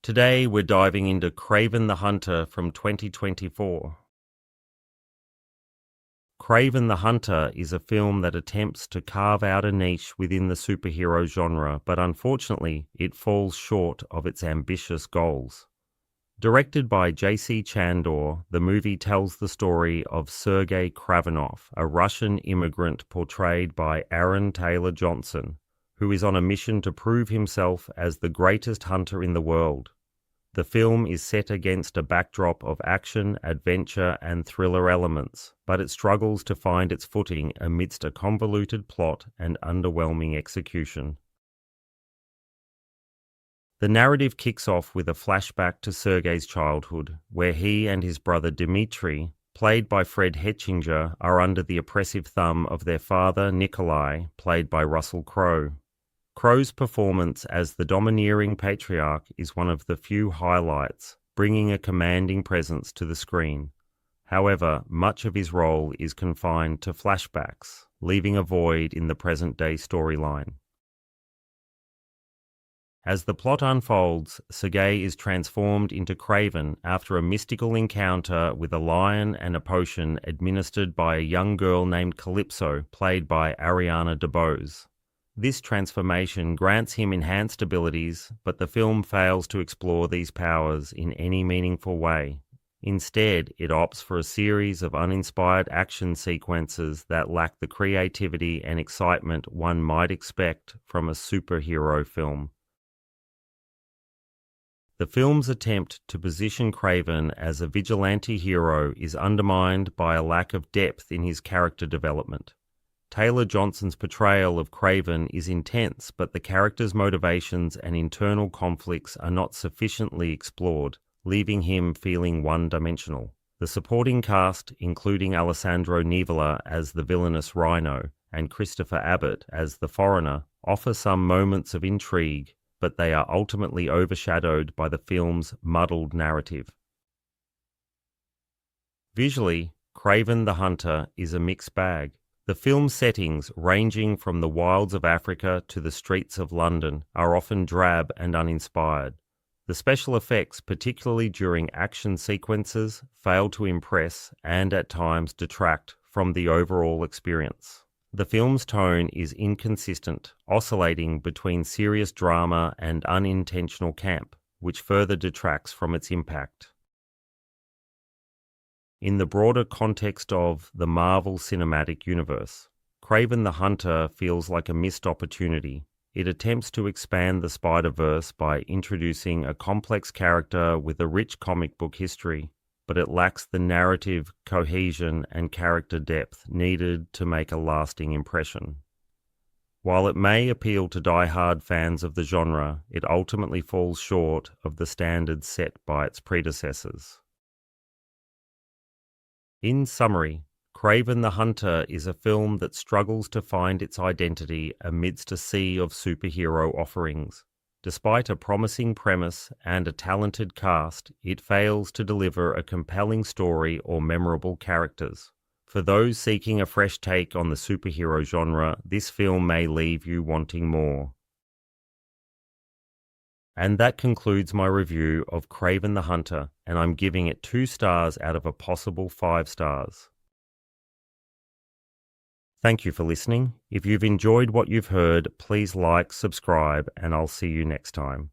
Today we're diving into Kraven the Hunter from 2024. Kraven the Hunter is a film that attempts to carve out a niche within the superhero genre, but unfortunately it falls short of its ambitious goals. Directed by J.C. Chandor, the movie tells the story of Sergei Kravinoff, a Russian immigrant portrayed by Aaron Taylor Johnson, who is on a mission to prove himself as the greatest hunter in the world. The film is set against a backdrop of action, adventure, and thriller elements, but it struggles to find its footing amidst a convoluted plot and underwhelming execution. The narrative kicks off with a flashback to Sergei's childhood, where he and his brother Dmitri, played by Fred Hechinger, are under the oppressive thumb of their father Nikolai, played by Russell Crowe. Crowe's performance as the domineering patriarch is one of the few highlights, bringing a commanding presence to the screen. However, much of his role is confined to flashbacks, leaving a void in the present-day storyline. As the plot unfolds, Sergei is transformed into Kraven after a mystical encounter with a lion and a potion administered by a young girl named Calypso, played by Ariana DeBose. This transformation grants him enhanced abilities, but the film fails to explore these powers in any meaningful way. Instead, it opts for a series of uninspired action sequences that lack the creativity and excitement one might expect from a superhero film. The film's attempt to position Kraven as a vigilante hero is undermined by a lack of depth in his character development. Taylor Johnson's portrayal of Kraven is intense, but the character's motivations and internal conflicts are not sufficiently explored, leaving him feeling one-dimensional. The supporting cast, including Alessandro Nivola as the villainous Rhino and Christopher Abbott as the foreigner, offer some moments of intrigue, but they are ultimately overshadowed by the film's muddled narrative. Visually, Kraven the Hunter is a mixed bag. The film's settings, ranging from the wilds of Africa to the streets of London, are often drab and uninspired. The special effects, particularly during action sequences, fail to impress and at times detract from the overall experience. The film's tone is inconsistent, oscillating between serious drama and unintentional camp, which further detracts from its impact. In the broader context of the Marvel Cinematic Universe, Kraven the Hunter feels like a missed opportunity. It attempts to expand the Spider-Verse by introducing a complex character with a rich comic book history, but it lacks the narrative cohesion and character depth needed to make a lasting impression. While it may appeal to die-hard fans of the genre, it ultimately falls short of the standards set by its predecessors. In summary, Kraven the Hunter is a film that struggles to find its identity amidst a sea of superhero offerings. Despite a promising premise and a talented cast, it fails to deliver a compelling story or memorable characters. For those seeking a fresh take on the superhero genre, this film may leave you wanting more. And that concludes my review of Kraven the Hunter, and I'm giving it 2 stars out of a possible 5 stars. Thank you for listening. If you've enjoyed what you've heard, please like, subscribe, and I'll see you next time.